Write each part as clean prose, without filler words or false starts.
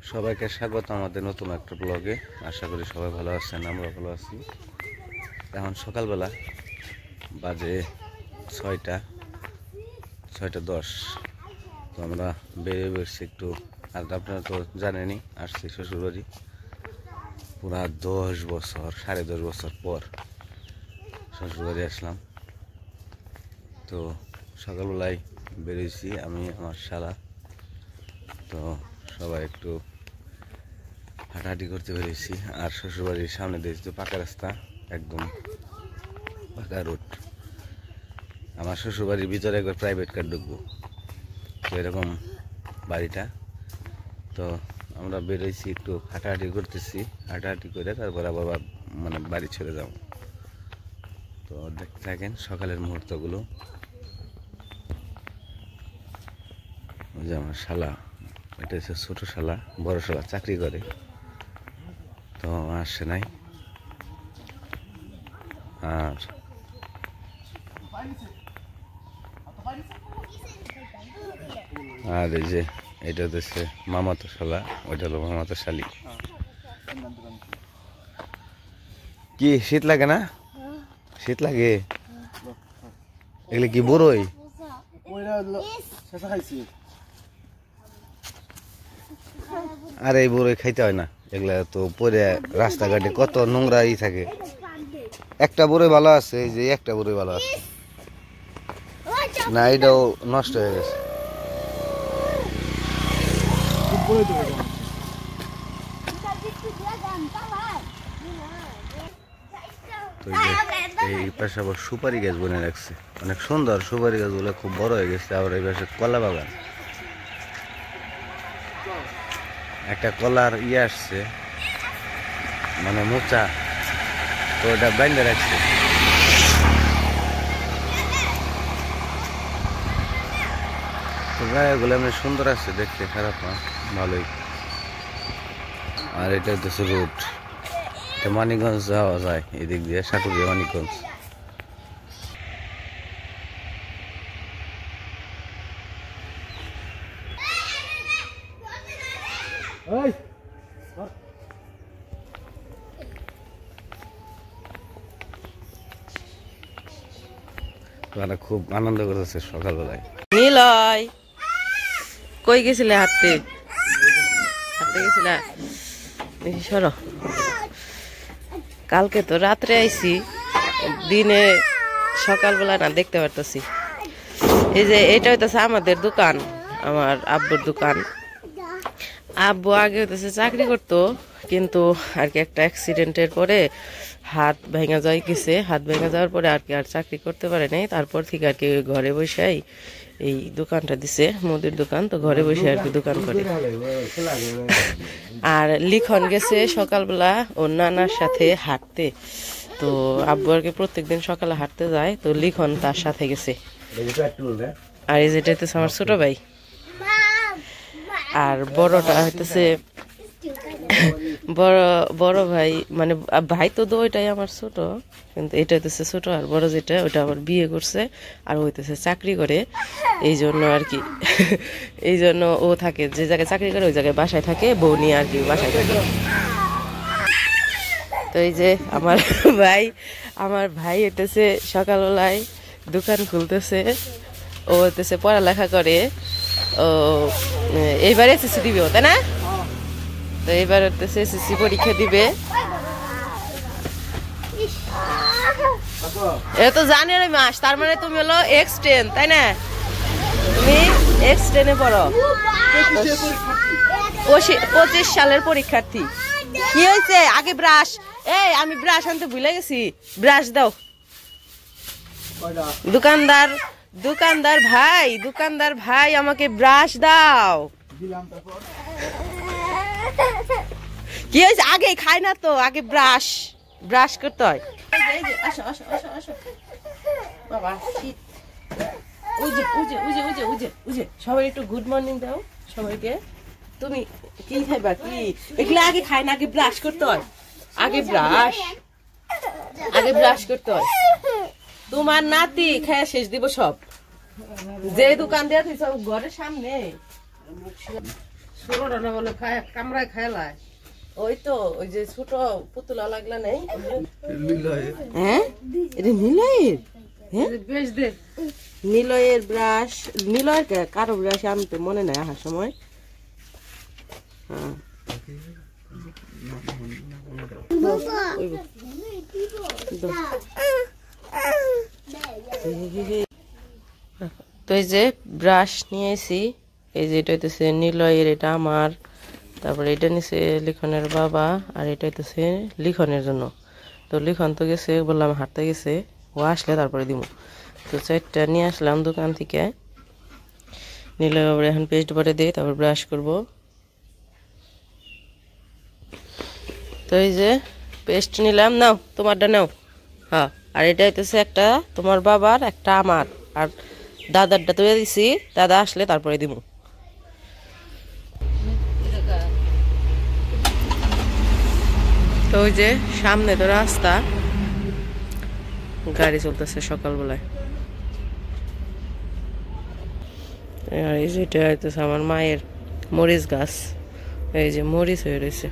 সবাইকে স্বাগত আমাদের নতুন একটা ব্লগে। আশা করি সবাই ভালো আছেন, আমরা ভালো আছি। এখন সকালবেলা বাজে 6টা 10। তো আমরা বেরিয়ে বেরছি একটু। আর আপনারা তো জানেনই, আসছি শ্বশুরবাড়ি পুরা 10 বছর, 10.5 বছর পর শ্বশুরবাড়ি আসলাম। তো সকালবেলায় বেরিয়েছি আমি, আমার শালা। তো সবাই একটু হাঁটাহাঁটি করতে পেরেছি। আর শ্বশুরবাড়ির সামনে দিয়েছি তো পাকা রাস্তা, একদম পাকা রোড। আমার শ্বশুরবাড়ির ভিতরে একবার প্রাইভেট কার ঢুকবো, তো এরকম বাড়িটা। তো আমরা বেরোইছি, একটু হাঁটাহাঁটি করতেছি। হাঁটাহাঁটি করে তারপর আবার বাড়ি ছেড়ে যাব। তো দেখতে থাকেন সকালের মুহূর্তগুলো। ওই যে আমার শালা, এটা হচ্ছে ছোটো শালা, বড় শালা চাকরি করে, তো আসে নাই। আর এই যে এটা হচ্ছে মামাতো শালা, ওইটা হলো মামাতো শালি। কি শীত লাগে না? শীত লাগে? এগুলো কি বড়ই? আর এই বড়ই খাইতে হয় না, এগুলা তো পরে রাস্তাঘাটে কত নোংরা থাকে। একটা বড়ই ভালো আছে, এই যে একটা বড়ই ভালো আছে না, এটাও নষ্ট হয়ে গেছে। তো এই পাশে আবার সুপারি গাছ বনে রাখছে, অনেক সুন্দর। সুপারি গাছগুলো খুব বড় হয়ে গেছে। আবার এই পাশে কলা বাগান, একটা কলার আসছে মোচা, তো ওটা বাইন্দা রাখছে। তো জায়গাগুলো এমনি সুন্দর আছে দেখতে, খারাপ না, ভালোই। আর এটা হচ্ছে রোড, এটা মানিকগঞ্জ যাওয়া যায় এদিক দিয়ে, সাটুরিয়া মানিকগঞ্জ। তারা খুব আনন্দ করেছে সকালবেলায়। নিলয়, কই গেছিলে? হাঁটতে হাঁটতে গেছিলে? দেখি সরো। কালকে তো রাত্রে আইছি, দিনে সকালবেলা না দেখতে পারতেছি। এই যে এটা হইতেছে আমাদের দোকান, আমার আব্বুর দোকান। আব্বু আগে হইতেছে চাকরি করতো, কিন্তু আর কি একটা অ্যাক্সিডেন্টের পরে হাত ভেঙে যায় গেছে। হাত ভেঙে যাওয়ার পরে আর কি আর চাকরি করতে পারে নাই। তারপর থেকে আর কি ঘরে বসেই এই দোকানটা দিছে, মুদির দোকান। তো ঘরে বসে আর কি দোকান করে। আর লিখন গেছে সকালবেলা ওর নানার সাথে হাঁটতে। তো আব্বু আর কি প্রত্যেকদিন সকালে হাঁটতে যায়, তো লিখন তার সাথে গেছে। আর এই যেটা হইতেছে আমার ছোট ভাই, আর বড়টা হইতেছে বড় ভাই। ভাই তো দুইটাই আমার ছোট, কিন্তু এটা হইতেছে ছোট। আর বড় যেটা, ওইটা আবার বিয়ে করছে আর হইতেছে চাকরি করে। এই জন্য আর কি এই জন্য ও থাকে যে জায়গায় চাকরি করে, ওই জায়গায় বাসায় থাকে, বউ নিয়ে আর কি বাসায় থাকে। তো এই যে আমার ভাই হইতেছে সকালবেলায় দোকান খুলতেছে। ও হইতেছে পড়ালেখা করে, ও এইবারে এসএসসি দিবে, তাই না? তো এবার হচ্ছে এসএসসি পরীক্ষা দিবে। এটা তো জানের মাস, তার মানে তুমি হলো X10, তাই না? তুমি X10-এ পড়ো, 25 সালের পরীক্ষার্থী। কি হয়েছে? আগে ব্রাশ। এই আমি ব্রাশ আনতে ভুলে গেছি, ব্রাশ দাও। দোকানদার ভাই আমাকে ব্রাশ দাও। কি হয়েছে? আগে খাই না তো, আগে ব্রাশ করতে হয়। সবাই একটু গুড মর্নিং দাও সবাইকে। তুমি কি খাইবা? কি এগুলো আগে খাই না, আগে ব্রাশ করতে হয়। আগে ব্রাশ করতে হয়। তোমার নাতি খায়া শেষ দিব সব। যে দোকান দেওয়া ঘরের সামনে ষোলোটা না বলে কামড়ায় খাইলায় ওই তো ওই যে ছোট পুতুলা লাগলা নেই হ্যাঁ এটা নিলয়ের হ্যাঁ বেশ দে নিলয়ের ব্রাশ নিলয়ের কারো ব্রাশ আমি তো মনে নাই আসার সময় হ্যাঁ তো এই যে ব্রাশ নিয়েছি এই যে এটা হইতেছে নিলয়ের এটা আমার তারপরে এটা নিছে লিখনের বাবা আর এটা হইতেছে লিখনের জন্য তো লিখন তো গেছে বললাম হাঁটতে গেছে ও আসলে তারপরে দিব তো চারটা নিয়ে আসলাম দোকান থেকে নিলয় বাবার এখন পেস্ট ভরে দিই তারপর ব্রাশ করব তো এই যে পেস্ট নিলাম নাও তোমারটা নাও হ্যাঁ আর এটা হইতেছে একটা তোমার বাবার একটা আমার আর দাদারটা তুলে দিছি দাদা আসলে তারপরে দিব তো ওই যে সামনে তো রাস্তা গাড়ি চলতেছে সকালবেলায় আর এই যে এটা হইতেছে আমার মায়ের মরিচ গাছ এই যে মরিচ হয়ে রয়েছে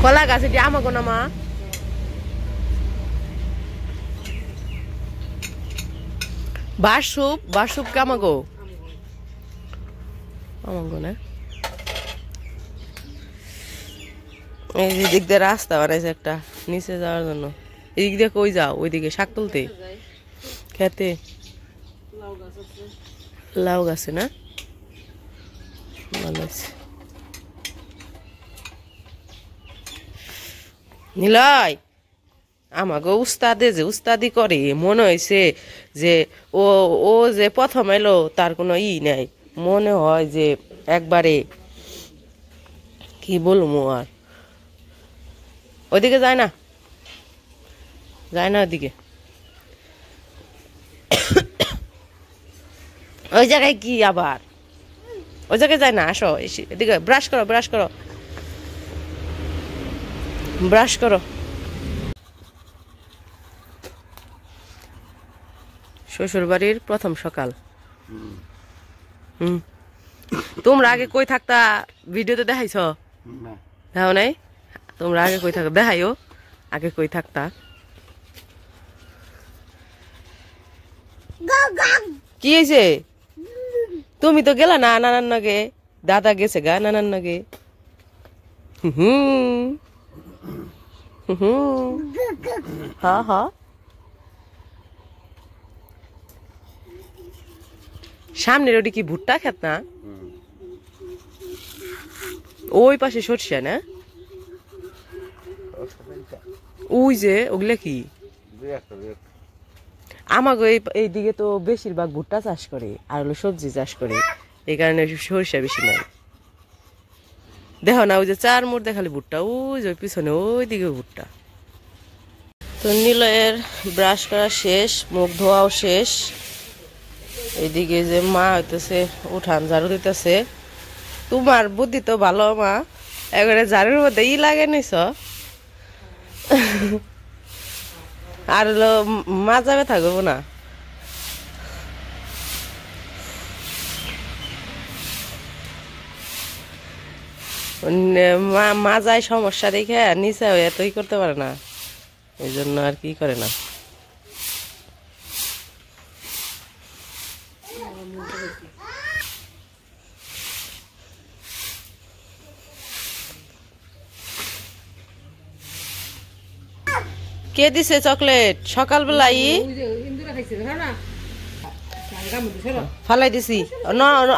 কলা গাছ এটি আমাগো না মা বাসুপ কামাগো আমাগো না এই যে দিক দিয়ে রাস্তা বানাইছে একটা নিচে যাওয়ার জন্য এই দিক দিয়ে কই যাও ওইদিকে শাক তুলতে খেতে লাউ গাছে না ভালো আছে নিলয় আমাকে উস্তাদে যে উস্তাদি করে মনে হয়েছে যে ও ও যে প্রথম এলো তার কোনো নাই মনে হয় যে একবারে কি বলবো আর ওইদিকে যায় না ওইদিকে ওই জায়গায় কি আবার ওই জায়গায় যায় না আসো এদিকে ব্রাশ করো শ্বশুর বাড়ির প্রথম সকাল তোমরা আগে কই থাকতা ভিডিওতে দেখাইছ দেখো নাই তোমরা আগে কই থাকো দেখাইও আগে কই থাকতা কি হয়েছে তুমি তো গেলা না নানার নাগে দাদা গেছে গা নানার নাগে হ্যাঁ হ্যাঁ সামনের ওটি কি ভুট্টা খেত না ওই পাশে সরষে না ওই যে ওগুলা কি আমাকে এইদিকে তো বেশিরভাগ ভুট্টা চাষ করে আর হলো সবজি চাষ করে এই কারণে সরিষা বেশি নাই দেখো না ওই যে চার মোড় দেখালে ভুট্টা ওই যে পিছনে ওই দিকে ভুট্টা তো নিলয়ের ব্রাশ করা শেষ মুখ ধোয়াও শেষ এইদিকে যে মা হইতেছে উঠান ঝাড়ু দিতেছে তোমার বুদ্ধি তো ভালো মা এবারে ঝাড়ুর মধ্যে লাগে নিছ আর হলো মাজা ব্যথা করবো না মাজায় সমস্যা দেখে নিচে এতই করতে পারে না এই জন্য আর কি করে না কে দিছে চকলেট সকালবেলাই ফালাই দিছি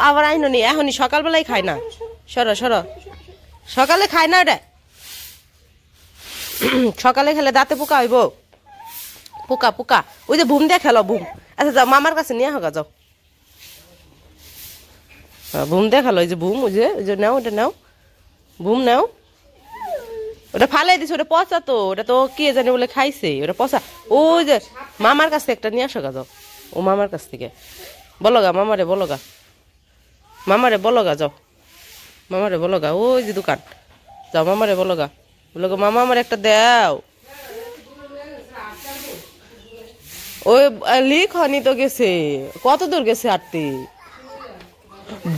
আবার আইনি এখনই সকালবেলাই খায় না সর সকালে খায় না ওটা সকালে খেলে দাঁতে পোকা হইব পোকা ওই যে বুম দিয়ে খেলো বুম আচ্ছা যাও মামার কাছে নিয়ে হোক যাও বুম দিয়ে খেলো ওই যে বুম ওই যে নাও ওটা নাও বুম নাও ওটা ফালাই দিছে ওটা পচা তো ওটা তো কে জানি বলে খাইছে ওটা পচা ওই যে মামার কাছ থেকে একটা নিয়ে আসো গা যাও ও মামার কাছ থেকে বলো গা মামারে বলো গা যাও মামারে বলো গা ওই যে দোকান যাও মামারে বলো গা মামা আমার একটা দাও ওই লিখনি তো গেছে, কত দূর গেছে আটতে?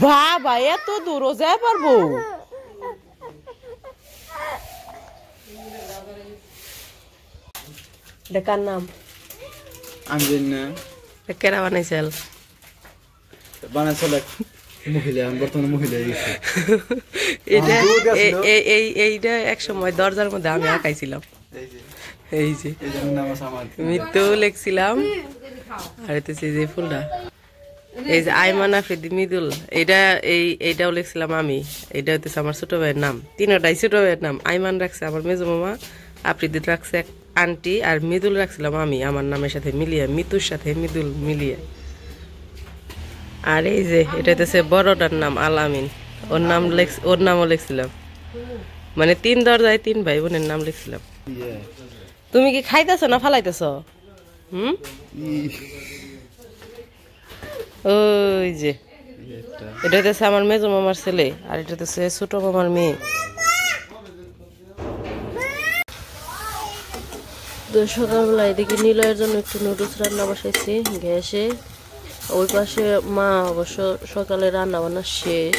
বাবা এত দূরও যায় পারবো? দেখার নাম আমি জানি না, কেরা বানাইছিল? বানাইছিল মহিলা, বর্তমানে মহিলা গেছে। এইটা এক সময় দরজার মধ্যে আমি আঁকাইছিলাম। এই যে মৃত্যু লিখছিলাম, আর এতেছে যে ফুলটা, এই যে আইমান আফ্রিদি মৃদুল, এইটাও লিখছিলাম আমি। এইটা হইতেছে আমার ছোট ভাইয়ের নাম, তিনটাই ছোট ভাইয়ের নাম। আইমান রাখছে আমার মেজো মামা, আফ্রিদি রাখছে এক আন্টি, আর মৃদুল রাখছিলাম আমি আমার নামের সাথে মিলিয়ে, মৃত্যুর সাথে মৃদুল মিলিয়ে। আর এই যে এটা হইতেছে বড়টার নাম আলামিন, ওর নামও লিখছিলাম। মানে 3 দরজায় 3 ভাই বোনের নাম লিখছিলাম। তুমি কি খাইতেছ না ফালাইতেছ? ওই যে এটা হইতেছে আমার মেজো মামার ছেলে, আর এটা হইতেছে ছোট মামার মেয়ে। তো সকালবেলা এদিকে নিলয়ের জন্য একটু নুডলস রান্না বসাইছি গ্যাসে। ওই পাশে মা অবশ্য সকালে রান্না বান্না শেষ।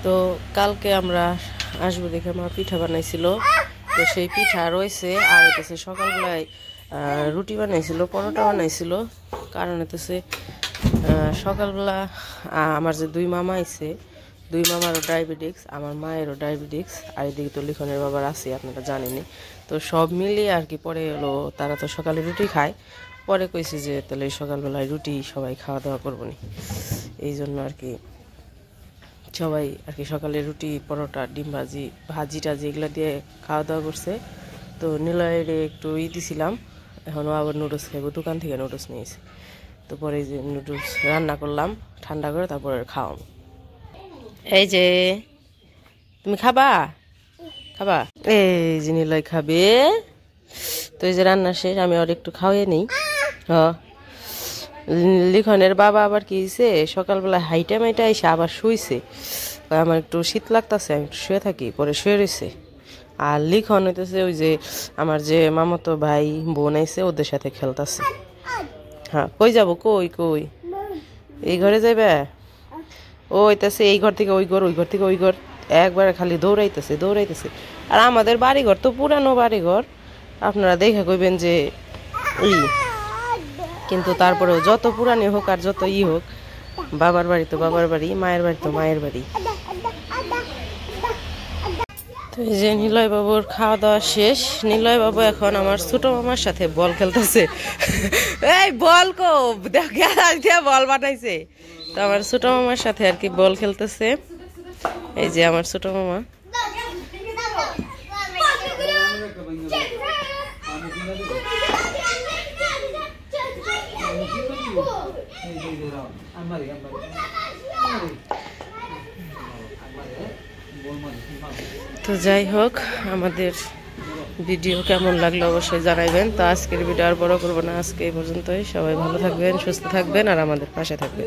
তো কালকে আমরা আসবো দেখে মা পিঠা বানাইছিল, তো সেই পিঠা রয়েছে। আর হইতেছে সকালবেলায় রুটি বানাইছিল, পরোটা বানাইছিল। কারণ হইতেছে সকালবেলা আমার যে 2 মামা আইছে, 2 মামারও ডায়াবেটিক্স, আমার মায়েরও ডায়াবেটিক্স, আর এদিকে তো লিখনের বাবার আছে আপনারা জানেনই। তো সব মিলিয়ে আর কি পরে হলো তারা তো সকালে রুটি খায়, পরে কইছি যে তাহলে সকালবেলায় রুটি সবাই খাওয়া দাওয়া করবো নি। এই জন্য আর কি সবাই আর কি সকালে রুটি, পরোটা, ডিম ভাজি টাজি এগুলো দিয়ে খাওয়া দাওয়া করছে। তো নিলয়ের একটু দিছিলাম, এখনও আবার নুডলস খাইবো, দোকান থেকে নুডলস নিয়েছি। তো পরে যে নুডলস রান্না করলাম ঠান্ডা করে, তারপরে খাওয়াম। এই যে তুমি খাবা? এই যে নিলয় খাবে। তো এই যে রান্না শেষ, আমি আর একটু খাওয়াই নেই। লিখনের বাবা আবার কি হয়েছে, সকালবেলা হাইটা মাইটা এসে আবার শুইছে। আমার একটু শীত লাগতেছে, আমি একটু শুয়ে থাকি, পরে শুয়ে রয়েছে। আর লিখন হইতেছে ওই যে আমার যে মামাতো ভাই বোন আইছে ওদের সাথে খেলতেছে। হ্যাঁ, কই যাব? কই এই ঘরে যাবে? ও হইতেছে এই ঘর থেকে ওই ঘর, ওই ঘর থেকে ওই ঘর, একবারে খালি দৌড়াইতেছে। আর আমাদের বাড়িঘর তো পুরানো বাড়িঘর, আপনারা দেখে কইবেন যে কিন্তু তারপরেও যত পুরানি হোক আর যত হোক, বাবার বাড়ি তো বাবার বাড়ি, মায়ের বাড়ি তো মায়ের বাড়ি। তো এই যে নিলয় বাবুর খাওয়া দাওয়া শেষ। নিলয় বাবু এখন আমার ছোট মামার সাথে বল খেলতেছে। এই বল বল বানাইছে, তো আমার ছোট মামার সাথে আর কি বল খেলতেছে। এই যে আমার ছোট মামা। তো যাই হোক, আমাদের ভিডিও কেমন লাগলো অবশ্যই জানাইবেন। তো আজকের ভিডিও আর বড় করবো না, আজকে এই পর্যন্তই। সবাই ভালো থাকবেন, সুস্থ থাকবেন, আর আমাদের পাশে থাকবেন।